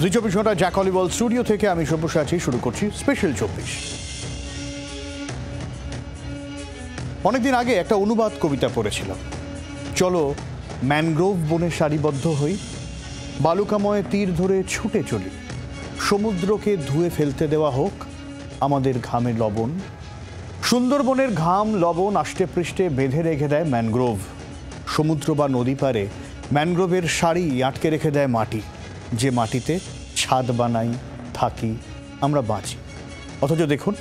জি 24 ঘন্টা Jack অলিভল studio থেকে আমি সব্যসাচী শুরু করছি স্পেশাল 24। অনেকদিন আগে একটা অনুবাদ কবিতা পড়েছিলাম। চলো ম্যানগ্রোভ বনে সারিবদ্ধ হই, বালুকাময় তীর ধরে ছুটে চলি, সমুদ্রকে ধুয়ে ফেলতে দেওয়া হোক আমাদের ঘামে লবণ। সুন্দরবনের ঘাম লবণ আষ্টে পৃষ্ঠে বেঁধে রেখে দেয় ম্যানগ্রোভ। সমুদ্র বা নদী পারে ম্যানগ্রোভের সারি আটকে রেখে দেয় মাটি, যে মাটিতে ছাদ বানাই, থাকি, আমরা বাঁচি। অথচ দেখুন,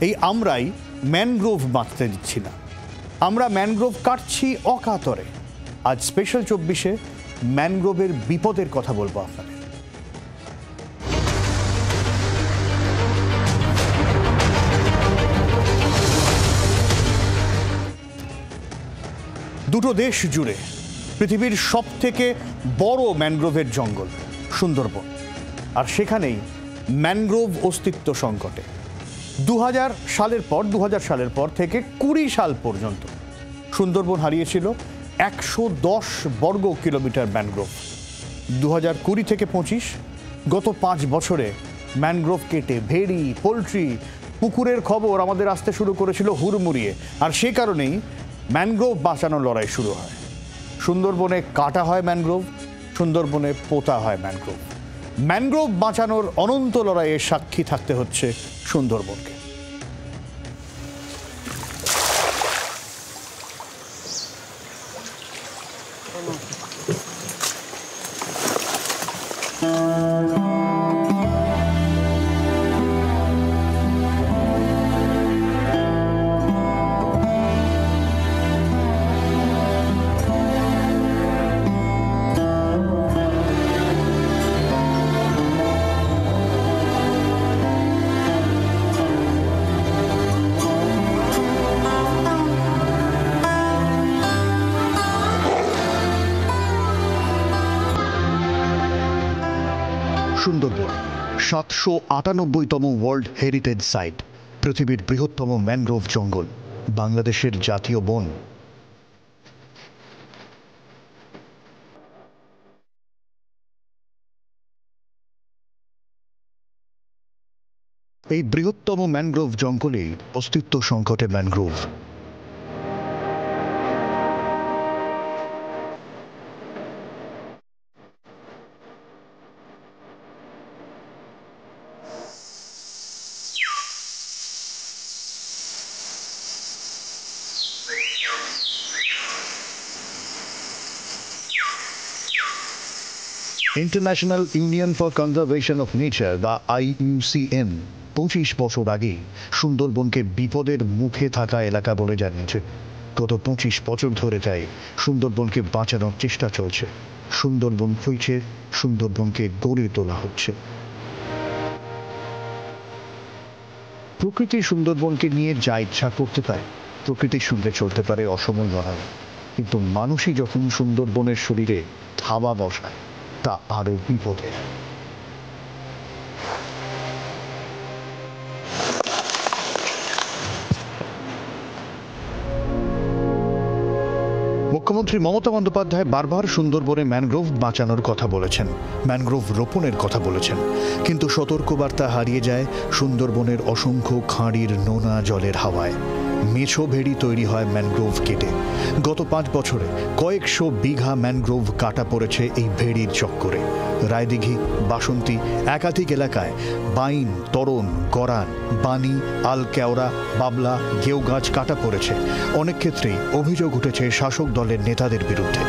এই আমরাই ম্যানগ্রোভ বাঁচতে দিচ্ছি না, আমরা ম্যানগ্রোভ কাটছি অকাতরে। আজ স্পেশাল 24-এ ম্যানগ্রোভের বিপদের কথা বলবো আপনাদের। দুটো দেশ জুড়ে পৃথিবীর সবথেকে বড় ম্যানগ্রোভের জঙ্গল সুন্দরবন, আর সেখানেই ম্যানগ্রোভ অস্তিত্ব সংকটে। 2000 সালের পর থেকে 20 সাল পর্যন্ত সুন্দরবন হারিয়েছিল 110 বর্গ কিলোমিটার ম্যানগ্রোভ। 2020 থেকে 25 গত 5 বছরে ম্যানগ্রোভ কেটে ভেড়ি, পোলট্রি, পুকুরের খবর আমাদের আসতে শুরু করেছিল হুড়মুড়িয়ে। আর সে কারণেই ম্যানগ্রোভ বাঁচানোর লড়াই শুরু হয়। সুন্দরবনে কাটা হয় ম্যানগ্রোভ, সুন্দরবনে পোতা হয় ম্যানগ্রোভ। ম্যানগ্রোভ বাঁচানোর অনন্ত লড়াইয়ের সাক্ষী থাকতে হচ্ছে সুন্দরবনকে। সুন্দরবন 798তম ওয়ার্ল্ড হেরিটেজ সাইট, পৃথিবীর বৃহত্তম ম্যানগ্রোভ জঙ্গল, বাংলাদেশের জাতীয় বন। এই বৃহত্তম ম্যানগ্রোভ জঙ্গলে অস্তিত্ব সংকটে mangrove. International union for conservation of nature বা IUCN 25 বছর আগে সুন্দরবনকে বিপদের মুখে থাকা এলাকা বলে জানিয়েছে। গত 25 বছর ধরে তাই সুন্দরবনকে বাঁচানোর চেষ্টা চলছে। সুন্দরবন হয়েছে, সুন্দরবনকে গড়ে তোলা হচ্ছে। প্রকৃতি সুন্দরবনকে নিয়ে যা ইচ্ছা করতে পারে, প্রকৃতির সঙ্গে চলতে পারে অসময় লড়াই, কিন্তু মানুষই যখন সুন্দরবনের শরীরে থাবা বসায় তা আরো বিপদে। মুখ্যমন্ত্রী মমতা বন্দ্যোপাধ্যায় বারবার সুন্দরবনে ম্যানগ্রোভ বাঁচানোর কথা বলেছেন, ম্যানগ্রোভ রোপণের কথা বলেছেন, কিন্তু সতর্কবার্তা হারিয়ে যায় সুন্দরবনের অসংখ্য খাঁড়ির নোনা জলের হাওয়ায়। মেছো ভেড়ি তৈরি হয় ম্যানগ্রোভ কেটে। গত 5 বছরে কয়েকশো বিঘা ম্যানগ্রোভ কাটা পড়েছে এই ভেড়ির চক্করে। রায়দিঘি, বাসন্তী, একাধিক এলাকায় বাইন, তরণ, গরান, বানি, আলকেওড়া, বাবলা, গেও গাছ কাটা পড়েছে। অনেক ক্ষেত্রেই অভিযোগ উঠেছে শাসক দলের নেতাদের বিরুদ্ধে।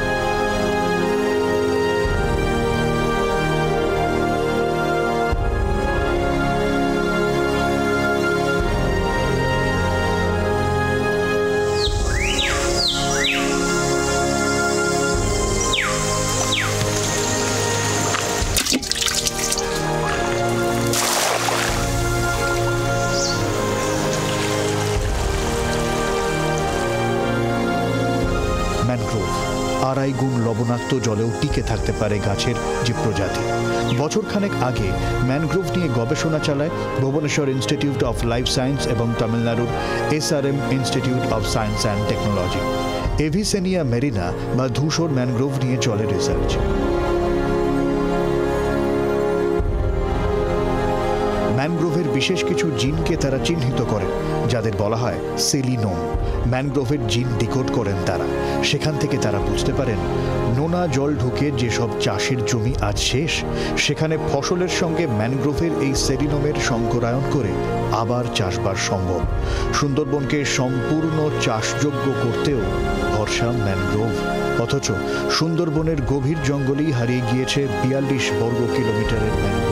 ম্যানগ্রোভ 2.5 গুণ লবণাক্ত জলেও টিকে থাকতে পারে গাছের যে প্রজাতি। বছরখানেক আগে ম্যানগ্রোভ নিয়ে গবেষণা চালায় Bhubaneswar institute of life science এবং তামিলনাড়ুর SRM institute of science and technology. Avicennia Marina বা ধূসর ম্যানগ্রোভ নিয়ে চলে রিসার্চ। ম্যানগ্রোভের বিশেষ কিছু জিনকে তারা চিহ্নিত করেন, যাদের বলা হয় সেলিনোম। ম্যানগ্রোভের জিন ডিকোড করেন তারা। সেখান থেকে তারা বুঝতে পারেন নোনা জল ঢুকে যেসব চাষের জমি আজ শেষ, সেখানে ফসলের সঙ্গে ম্যানগ্রোভের এই সেলিনোমের সংকরায়ন করে আবার চাষবাস সম্ভব। সুন্দরবনকে সম্পূর্ণ চাষযোগ্য করতেও ভরসা ম্যানগ্রোভ। অথচ সুন্দরবনের গভীর জঙ্গলেই হারিয়ে গিয়েছে ৪২ বর্গ কিলোমিটারের ম্যানগ্রোভ।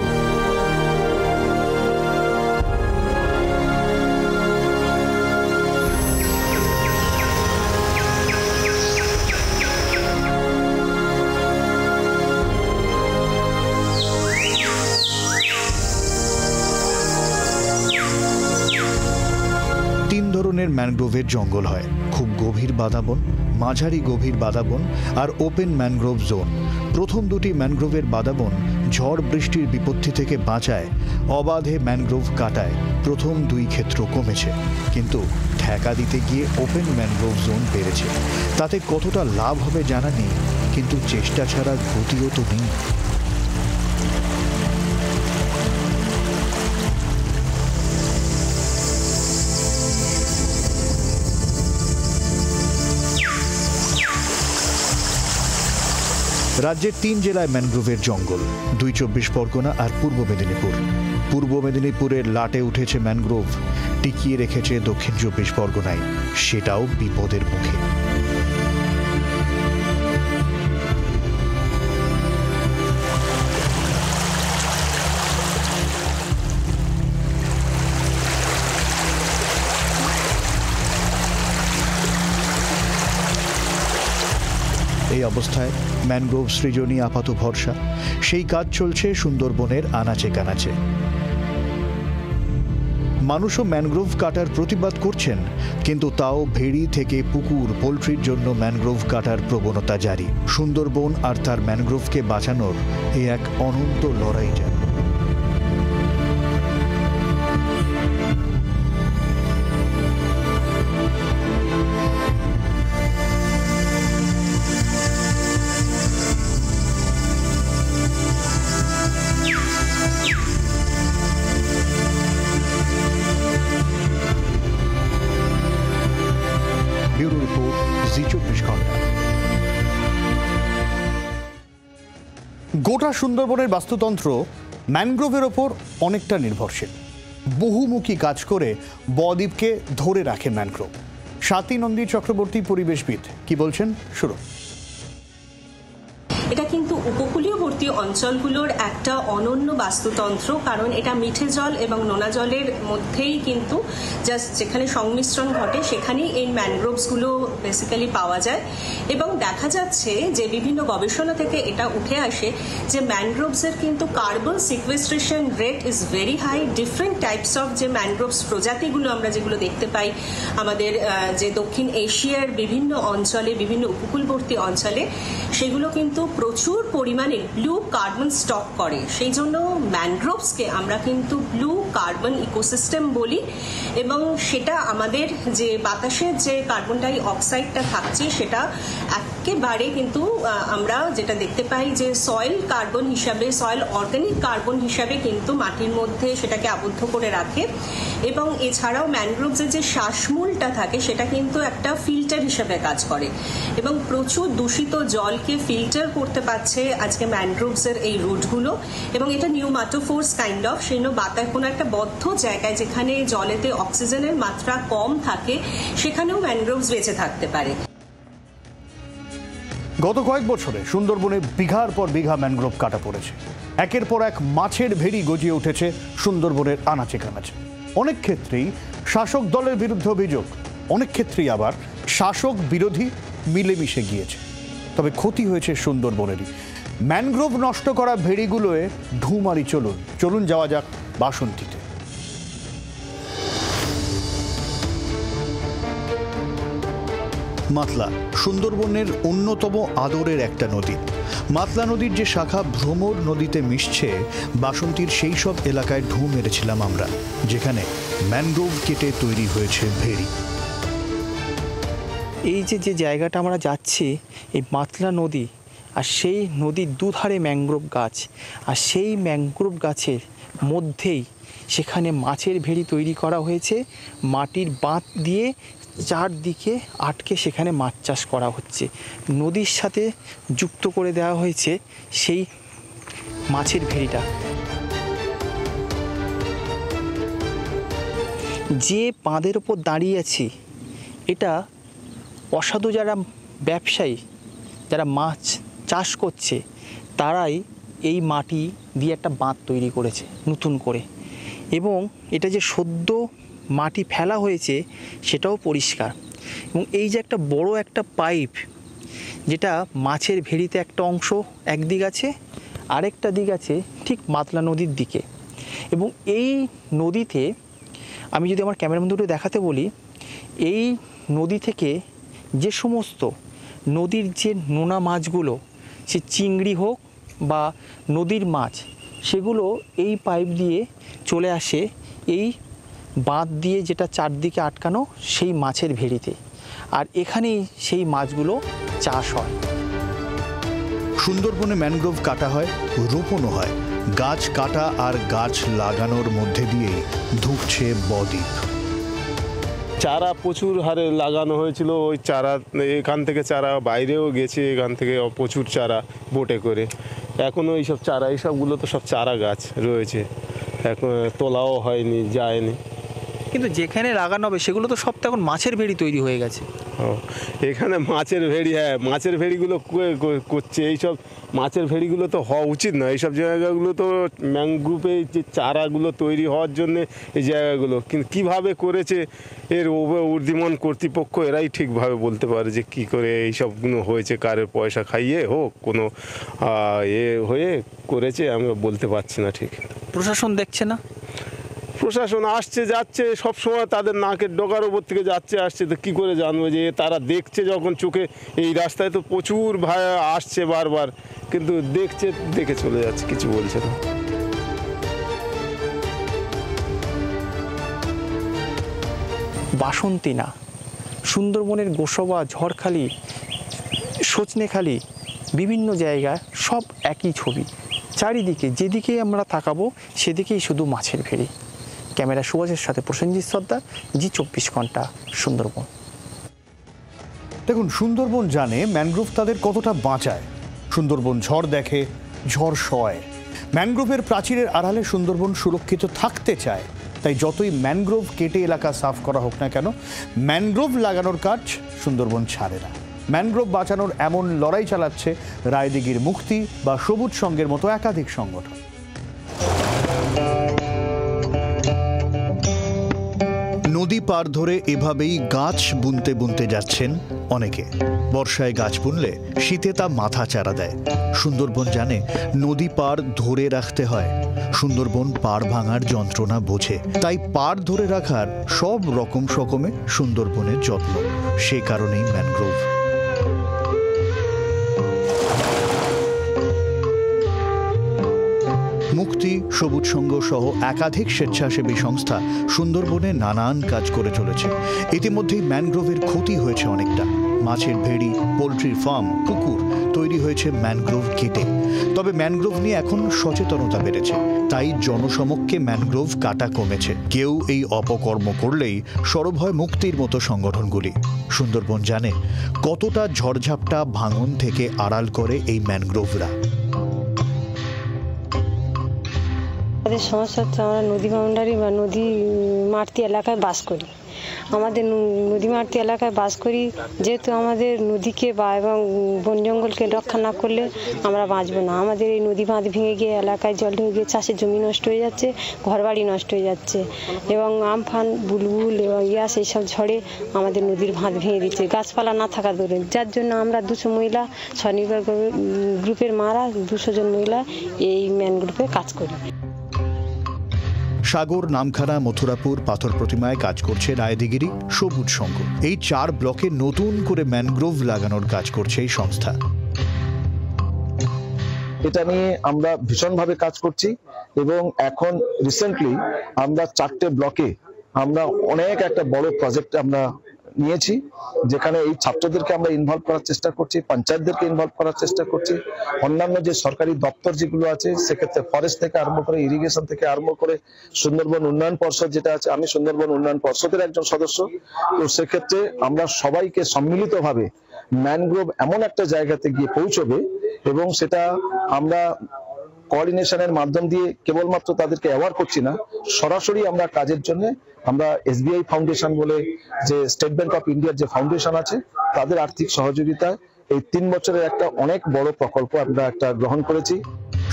তিন ধরনের ম্যানগ্রোভের জঙ্গল হয়: খুব গভীর বাদাবন, মাঝারি গভীর বাদাবন আর ওপেন ম্যানগ্রোভ জোন। প্রথম দুটি ম্যানগ্রোভের বাদাবন ঝড় বৃষ্টির বিপত্তি থেকে বাঁচায়। অবাধে ম্যানগ্রোভ কাটায় প্রথম দুই ক্ষেত্র কমেছে, কিন্তু ঠেকা দিতে গিয়ে ওপেন ম্যানগ্রোভ জোন বেড়েছে। তাতে কতটা লাভ হবে জানা নেই, কিন্তু চেষ্টা ছাড়া গতিও তো নেই। রাজ্যের ৩ জেলায় ম্যানগ্রোভের জঙ্গল: ২ চব্বিশ পরগনা আর পূর্ব মেদিনীপুর। পূর্ব মেদিনীপুরের লাটে উঠেছে ম্যানগ্রোভ, টিকিয়ে রেখেছে দক্ষিণ চব্বিশ পরগনায়, সেটাও বিপদের মুখে। এই অবস্থায় ম্যানগ্রোভ সৃজনই আপাত ভরসা। সেই কাজ চলছে সুন্দরবনের আনাচে কানাচে। মানুষও ম্যানগ্রোভ কাটার প্রতিবাদ করছেন, কিন্তু তাও ভেড়ি থেকে পুকুর, পোলট্রির জন্য ম্যানগ্রোভ কাটার প্রবণতা জারি। সুন্দরবন আর তার ম্যানগ্রোভকে বাঁচানোর এ এক অনন্ত লড়াই যেন। ব্যুরো রিপোর্ট, জি ২৪ ঘন্টা। গোটা সুন্দরবনের বাস্তুতন্ত্র ম্যানগ্রোভের ওপর অনেকটা নির্ভরশীল। বহুমুখী কাজ করে বদ্বীপকে ধরে রাখে ম্যানগ্রোভ। স্বাতী নন্দী চক্রবর্তী পরিবেশবিদ কি বলছেন শুরু। এটা কিন্তু উপকূলীয়বর্তী অঞ্চলগুলোর একটা অনন্য বাস্তুতন্ত্র, কারণ এটা মিঠে জল এবং নোনা জলের মধ্যেই কিন্তু জাস্ট যেখানে সংমিশ্রণ ঘটে সেখানেই এই ম্যানগ্রোভসগুলো বেসিক্যালি পাওয়া যায়। এবং দেখা যাচ্ছে যে বিভিন্ন গবেষণা থেকে এটা উঠে আসে যে ম্যানগ্রোভসের কিন্তু carbon sequestration rate is very high. Different types of যে ম্যানগ্রোভস প্রজাতিগুলো আমরা যেগুলো দেখতে পাই আমাদের যে দক্ষিণ এশিয়ার বিভিন্ন অঞ্চলে, বিভিন্ন উপকূলবর্তী অঞ্চলে, সেগুলো কিন্তু প্রচুর পরিমাণে ব্লু কার্বন স্টক করে। সেই জন্য ম্যানগ্রোভসকে আমরা কিন্তু ব্লু কার্বন ইকোসিস্টেম বলি। এবং সেটা আমাদের যে বাতাসের যে কার্বন ডাই অক্সাইডটা থাকছে সেটা একেবারে কিন্তু আমরা যেটা দেখতে পাই যে সয়েল কার্বন হিসাবে, সয়েল অর্গানিক কার্বন হিসাবে কিন্তু মাটির মধ্যে সেটাকে আবদ্ধ করে রাখে। এবং এছাড়াও ম্যানগ্রোভসের যে শ্বাসমূলটা থাকে সেটা কিন্তু একটা ফিল্টার হিসাবে কাজ করে এবং প্রচুর দূষিত জলকে ফিল্টার করতে পারছে আজকে ম্যানগ্রোভসের এই রুটগুলো। এবং এটা নিউমাটোফোর্স কাইন্ড অফ, সেই জন্য বাতাস কোনো একটা বদ্ধ জায়গায় যেখানে জলেতে অক্সিজেনের মাত্রা কম থাকে সেখানেও ম্যানগ্রোভস বেঁচে থাকতে পারে। গত কয়েক বছরে সুন্দরবনে বিঘার পর বিঘা ম্যানগ্রোভ কাটা পড়েছে। একের পর এক মাছের ভেড়ি গজিয়ে উঠেছে সুন্দরবনের আনাচে কানাচে। অনেক ক্ষেত্রেই শাসক দলের বিরুদ্ধে অভিযোগ, অনেক ক্ষেত্রেই আবার শাসক বিরোধী মিলেমিশে গিয়েছে। তবে ক্ষতি হয়েছে সুন্দরবনেরই। ম্যানগ্রোভ নষ্ট করা ভেড়িগুলোয় ঢুমারি চলুন যাওয়া যাক বাসন্তীতে। মাতলা সুন্দরবনের অন্যতম আদরের একটা নদী। মাতলা নদীর যে শাখা ভ্রমর নদীতে মিশছে, বাসন্তীর সেই সব এলাকায় ঢু মেরেছিলাম আমরা, যেখানে ম্যানগ্রোভ কেটে তৈরি হয়েছে ভেড়ি। এই যে জায়গাটা আমরা যাচ্ছি, এই মাতলা নদী, আর সেই নদীর দুধারে ম্যানগ্রোভ গাছ, আর সেই ম্যানগ্রোভ গাছের মধ্যেই সেখানে মাছের ভেড়ি তৈরি করা হয়েছে, মাটির বাঁধ দিয়ে চারদিকে আটকে সেখানে মাছ চাষ করা হচ্ছে। নদীর সাথে যুক্ত করে দেওয়া হয়েছে সেই মাছের ভেড়িটা। যে বাঁধের ওপর দাঁড়িয়ে আছি, এটা অসাধু যারা ব্যবসায়ী, যারা মাছ চাষ করছে, তারাই এই মাটি দিয়ে একটা বাঁধ তৈরি করেছে নতুন করে। এবং এটা যে সদ্য মাটি ফেলা হয়েছে সেটাও পরিষ্কার। এবং এই যে একটা বড় একটা পাইপ, যেটা মাছের ভেড়িতে একটা অংশ একদিক আছে, আরেকটা দিক আছে ঠিক মাতলা নদীর দিকে। এবং এই নদীতে আমি যদি আমার ক্যামেরা বন্ধুকে দেখাতে বলি, এই নদী থেকে যে সমস্ত নদীর যে নোনা মাছগুলো, সে চিংড়ি হোক বা নদীর মাছ, সেগুলো এই পাইপ দিয়ে চলে আসে এই বাঁধ দিয়ে, যেটা চারদিকে আটকানো সেই মাছের ভেড়িতে। আর এখানেই সেই মাছগুলো চাষ হয়। সুন্দরবনে ম্যানগ্রোভ কাটা হয়, রোপণও হয়। গাছ কাটা আর গাছ লাগানোর মধ্যে দিয়েই ধুঁকছে বদ্বীপ। চারা প্রচুর হারে লাগানো হয়েছিল, ওই চারা এখান থেকে চারা বাইরেও গেছে, এখান থেকে প্রচুর চারা বোটে করে। এখনও এইসব চারা, এইসবগুলো তো সব চারা গাছ রয়েছে, এখন তোলাও হয়নি, যায়নি। কিন্তু যেখানে লাগানো হবে সেগুলো তো সব তো এখন মাছের ভেড়ি তৈরি হয়ে গেছে। এখানে মাছের ভেড়ি, হ্যাঁ মাছের ভেড়িগুলো করছে। এইসব মাছের ভেড়িগুলো তো হওয়া উচিত না, এইসব জায়গাগুলো তো ম্যানগ্রোভে যে চারাগুলো তৈরি হওয়ার জন্যে এই জায়গাগুলো। কিন্তু কীভাবে করেছে এর ঊর্ধ্বতন কর্তৃপক্ষ, এরাই ঠিকভাবে বলতে পারে যে কী করে এইসবগুলো হয়েছে, কারের পয়সা খাইয়ে হোক, কোনো হয়ে করেছে, আমি বলতে পারছি না ঠিক। প্রশাসন দেখছে না? প্রশাসন আসছে যাচ্ছে সব সময়, তাদের নাকের ডগার ওপর থেকে যাচ্ছে আসছে, তো কী করে জানবো যে তারা দেখছে যখন চোখে? এই রাস্তায় তো প্রচুর ভাই আসছে বারবার, কিন্তু দেখছে, দেখে চলে যাচ্ছে, কিছু বলছে না। বাসন্তী না, সুন্দরবনের গোসবা, ঝড়খালি, সজনেখালি, বিভিন্ন জায়গায় সব একই ছবি। চারিদিকে যেদিকেই আমরা তাকাবো সেদিকেই শুধু মাছের ভেড়ি। ক্যামেরা সুভাষের সাথে প্রসেনজিৎ সর্দার, জি24 ঘন্টা, সুন্দরবন। দেখুন, সুন্দরবন জানে ম্যানগ্রোভ তাদের কতটা বাঁচায়। সুন্দরবন ঝড় দেখে, ঝড় সয়। ম্যানগ্রোভের প্রাচীরের আড়ালে সুন্দরবন সুরক্ষিত থাকতে চায়, তাই যতই ম্যানগ্রোভ কেটে এলাকা সাফ করা হোক না কেন, ম্যানগ্রোভ লাগানোর কাজ সুন্দরবন ছাড়ে না। ম্যানগ্রোভ বাঁচানোর এমন লড়াই চালাচ্ছে রায়দিঘির মুক্তি বা সবুজ সংঘের মতো একাধিক সংগঠন। নদী পার ধরে এভাবেই গাছ বুনতে বুনতে যাচ্ছেন অনেকে। বর্ষায় গাছ বুনলে শীতে তা মাথা চারা দেয়। সুন্দরবন জানে নদী পার ধরে রাখতে হয়। সুন্দরবন পার ভাঙার যন্ত্রণা বোঝে, তাই পার ধরে রাখার সব রকম সকমে সুন্দরবনের যত্ন। সে কারণেই ম্যানগ্রোভ। মুক্তি, সবুজ সংঘ সহ একাধিক স্বেচ্ছাসেবী সংস্থা সুন্দরবনে নানান কাজ করে চলেছে। ইতিমধ্যেই ম্যানগ্রোভের ক্ষতি হয়েছে অনেকটা। মাছের ভেড়ি, পোলট্রির ফার্ম, পুকুর তৈরি হয়েছে ম্যানগ্রোভ কেটে। তবে ম্যানগ্রোভ নিয়ে এখন সচেতনতা বেড়েছে, তাই জনসমক্ষে ম্যানগ্রোভ কাটা কমেছে। কেউ এই অপকর্ম করলেই সরব হয় মুক্তির মতো সংগঠনগুলি। সুন্দরবন জানে কতটা ঝড়ঝাপটা ভাঙন থেকে আড়াল করে এই ম্যানগ্রোভরা। আমাদের সমস্যা হচ্ছে, আমরা নদী বাউন্ডারি বা নদী মাতৃ এলাকায় বাস করি। আমাদের নদী মাতৃ এলাকায় বাস করি, যেহেতু আমাদের নদীকে বা এবং বন জঙ্গলকে রক্ষা না করলে আমরা বাঁচবো না। আমাদের এই নদী বাঁধ ভেঙে গিয়ে এলাকায় জল ঢুকে গিয়ে চাষের জমি নষ্ট হয়ে যাচ্ছে, ঘরবাড়ি নষ্ট হয়ে যাচ্ছে, এবং আমফান, বুলবুল এবং ইয়াস এইসব ঝড়ে আমাদের নদীর বাঁধ ভেঙে দিচ্ছে, গাছপালা না থাকা দরুন। যার জন্য আমরা 200 মহিলা, স্বনির্ভর গ্রুপের মারা 200 জন মহিলা এই ম্যান গ্রুপে কাজ করি। সাগর, নামখানা, মথুরাপুর, পাথর প্রতিমায় কাজ করছে রায়দিঘিরই সবুজ সংঘ। এই 4 ব্লকে নতুন করে ম্যানগ্রোভ লাগানোর কাজ করছে এই সংস্থা। এটা নিয়ে আমরা ভীষণভাবে কাজ করছি, এবং এখন রিসেন্টলি আমরা 4টে ব্লকে আমরা অনেক একটা বড় প্রজেক্ট আমরা নিয়েছি, যেখানে এই ছাত্রদেরকে আমরা ইনভলভ করার চেষ্টা করছি, পঞ্চায়েতদেরকে ইনভলভ করার চেষ্টা করছি, অন্যান্য যে সরকারি দপ্তর যেগুলো আছে সেক্ষেত্রে ফরেস্ট থেকে আরম্ভ করে, ইরিগেশন থেকে আরম্ভ করে, সুন্দরবন উন্নয়ন পর্ষদ যেটা আছে, আমি সুন্দরবন উন্নয়ন পর্ষদের একজন সদস্য। তো সেক্ষেত্রে আমরা সবাইকে সম্মিলিতভাবে ম্যানগ্রোভ এমন একটা জায়গাতে গিয়ে পৌঁছবে, এবং সেটা আমরা কোঅর্ডিনেশনের মাধ্যম দিয়ে কেবলমাত্র তাদেরকে অ্যাওয়ার করছি না, সরাসরি আমরা কাজের জন্য আমরা SBI ফাউন্ডেশন বলে যে স্টেট ব্যাংক অফ ইন্ডিয়ার যে ফাউন্ডেশন আছে তাদের আর্থিক সহযোগিতায় এই 3 বছরের একটা অনেক বড় প্রকল্প আমরা একটা গ্রহণ করেছি।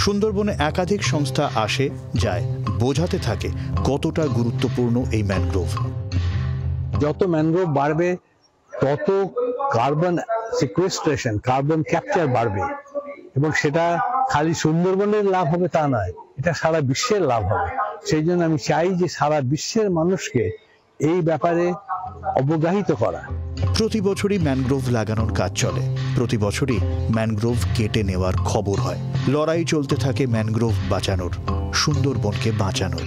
সুন্দরবনে একাধিক সংস্থা আসে যায়, বোঝাতে থাকে কতটা গুরুত্বপূর্ণ এই ম্যানগ্রোভ। যত ম্যানগ্রোভ বাড়বে তত কার্বন সিকুয়েস্ট্রেশন, কার্বন ক্যাপচার বাড়বে, এবং সেটা খালি সুন্দরবনের লাভ হবে তা নয়, এটা সারা বিশ্বের লাভ হবে। সেই জন্য আমি চাই যে সারা বিশ্বের মানুষকে এই ব্যাপারে অবগাহিত করা। প্রতি বছরই ম্যানগ্রোভ লাগানোর কাজ চলে, প্রতি বছরই ম্যানগ্রোভ কেটে নেওয়ার খবর হয়। লড়াই চলতে থাকে ম্যানগ্রোভ বাঁচানোর, সুন্দরবনকে বাঁচানোর।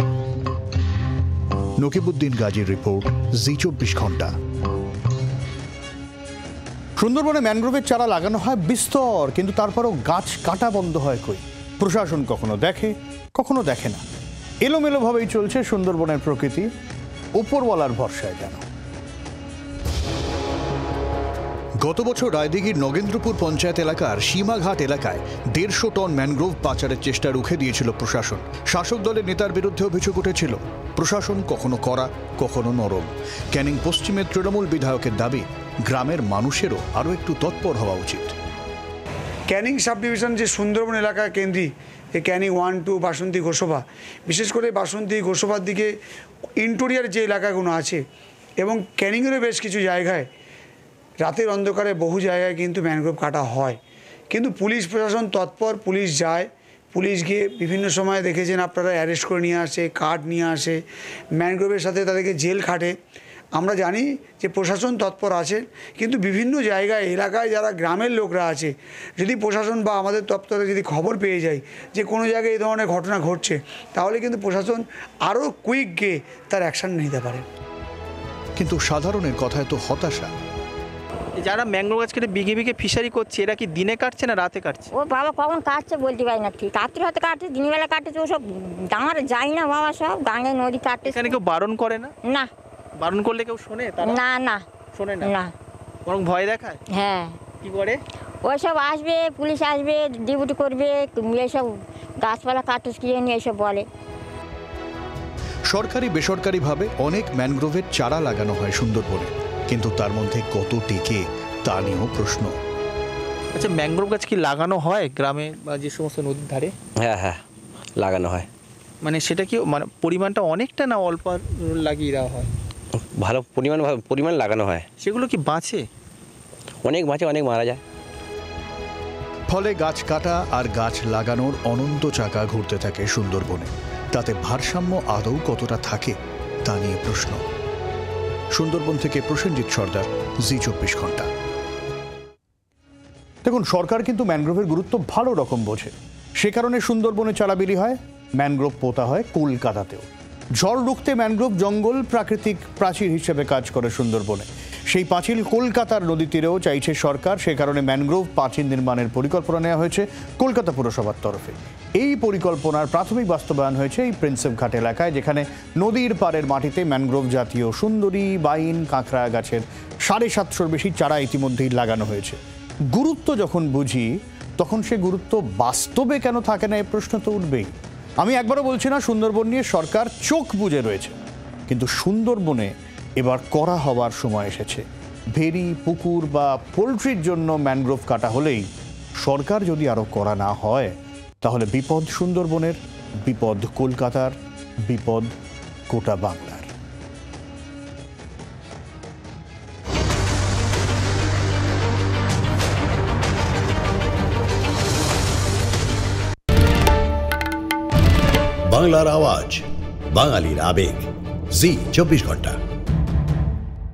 নকিবউদ্দিন গাজীর রিপোর্ট, জি24 ঘন্টা। সুন্দরবনে ম্যানগ্রোভের চারা লাগানো হয় বিস্তর, কিন্তু তারপরেও গাছ কাটা বন্ধ হয় কই? প্রশাসন কখনো দেখে, কখনো দেখে না। এলোমেলোভাবেই চলছে সুন্দরবনের প্রকৃতি, উপরওয়ালার ভরসায় যেন। গত বছর রায়দিঘির নগেন্দ্রপুর পঞ্চায়েত এলাকার সীমাঘাট এলাকায় 150 টন ম্যানগ্রোভ পাচারের চেষ্টা রুখে দিয়েছিল প্রশাসন। শাসক দলের নেতার বিরুদ্ধে অভিযোগ উঠেছিল। প্রশাসন কখনো কড়া, কখনো নরম। ক্যানিং পশ্চিমের তৃণমূল বিধায়কের দাবি, গ্রামের মানুষেরও আরও একটু তৎপর হওয়া উচিত। ক্যানিং সাব ডিভিশন যে সুন্দরবন এলাকা কেন্দ্রিক, এই ক্যানিং 1, 2, বাসন্তী, গোসবা, বিশেষ করে বাসন্তী গোসবার দিকে ইন্টেরিয়র যে এলাকাগুলো আছে, এবং ক্যানিংয়েরও বেশ কিছু জায়গায় রাতের অন্ধকারে বহু জায়গায় কিন্তু ম্যানগ্রোভ কাটা হয়। কিন্তু পুলিশ প্রশাসন তৎপর, পুলিশ যায়, পুলিশ গিয়ে বিভিন্ন সময় দেখেছেন আপনারা অ্যারেস্ট করে নিয়ে আসে, কাঠ নিয়ে আসে, ম্যানগ্রোভের সাথে তাদেরকে জেল খাটে। আমরা জানি যে প্রশাসন তৎপর আছে, কিন্তু বিভিন্ন জায়গায় এলাকায় যারা গ্রামের লোকরা আছে, যদি প্রশাসন বা আমাদের দপ্তরে যদি খবর পেয়ে যায় যে কোনো জায়গায় এই ধরনের ঘটনা ঘটছে, তাহলে কিন্তু প্রশাসন আরও কুইক গিয়ে তার অ্যাকশন নিতে পারে। কিন্তু সাধারণের কথায় তো হতাশা। যারা ম্যাংগ্রোভ গাছ কেটে বিঘে বিঘে ফিশারি করছে, এরা কি দিনে কাটছে না রাতে কাটছে? ও বাবা কখন কাটছে বলতে পারি না, ঠিক রাত্রি হয়তো কাটছে, দিনের বেলা কাটছে, ওসব আমার যাই না বাবা, সব গাঙে নদী কাটছে। এখানে কেউ বারণ করে না? না, বারণ করলে কেউ শোনে? না না শোনে না, না, বরং ভয় দেখায়। হ্যাঁ, কি করে? ওইসব আসবে, পুলিশ আসবে, ডিউটি করবে, এইসব গাছপালা কাটছে কি জানি এইসব বলে। সরকারি বেসরকারিভাবে অনেক ম্যানগ্রোভের চারা লাগানো হয় সুন্দরবনে, কিন্তু তার মধ্যে কত টিকে তা নিয়েও প্রশ্ন। আচ্ছা, ম্যাংগ্রোভ গাছ কি লাগানো হয় গ্রামে বা যে সমস্ত নদীর ধারে? হ্যাঁ হ্যাঁ, লাগানো হয়। মানে সেটা কি মানে পরিমাণটা অনেকটা না অল্প লাগিয়ে দেওয়া হয়? ভালো পরিমাণ লাগানো হয়। সেগুলো কি বাঁচে? অনেক বাঁচে, অনেক মারা যায়। ফলে গাছ কাটা আর গাছ লাগানোর অনন্ত চাকা ঘুরতে থাকে সুন্দরবনে। তাতে ভারসাম্য আদৌ কতটা থাকে তা নিয়ে প্রশ্ন। সুন্দরবন থেকে প্রসেনজিৎ সর্দার, জি24 ঘন্টা। দেখুন, সরকার কিন্তু ম্যানগ্রোভের গুরুত্ব ভালো রকম বোঝে। সে কারণে সুন্দরবনে চারাবিলি হয়, ম্যানগ্রোভ পোতা হয় কলকাতাতেও। ঝড় রুখতে ম্যানগ্রোভ জঙ্গল প্রাকৃতিক প্রাচীর হিসেবে কাজ করে সুন্দরবনে। সেই পাঁচিল কলকাতার নদী তীরেও চাইছে সরকার। সে কারণে ম্যানগ্রোভ পাঁচিল নির্মাণের পরিকল্পনা নেওয়া হয়েছে কলকাতা পুরসভার তরফে। এই পরিকল্পনার প্রাথমিক বাস্তবায়ন হয়েছে এই প্রিন্সেপ ঘাট এলাকায়, যেখানে নদীর পাড়ের মাটিতে ম্যানগ্রোভ জাতীয় সুন্দরী, বাইন, কাঁকড়া গাছের 750-র বেশি চারা ইতিমধ্যেই লাগানো হয়েছে। গুরুত্ব যখন বুঝি, তখন সে গুরুত্ব বাস্তবে কেন থাকে না, এই প্রশ্ন তো উঠবেই। আমি একবারও বলছি না সুন্দরবন নিয়ে সরকার চোখ বুজে রয়েছে, কিন্তু সুন্দরবনে এবার করা হওয়ার সময় এসেছে। ভেরি, পুকুর বা পোলট্রির জন্য ম্যানগ্রোভ কাটা হলেই সরকার যদি আরও করা না হয়, তাহলে বিপদ সুন্দরবনের, বিপদ কলকাতার, বিপদ গোটা বাংলার। বাংলার আওয়াজ, বাঙালির আবেগ, জি24 ঘন্টা।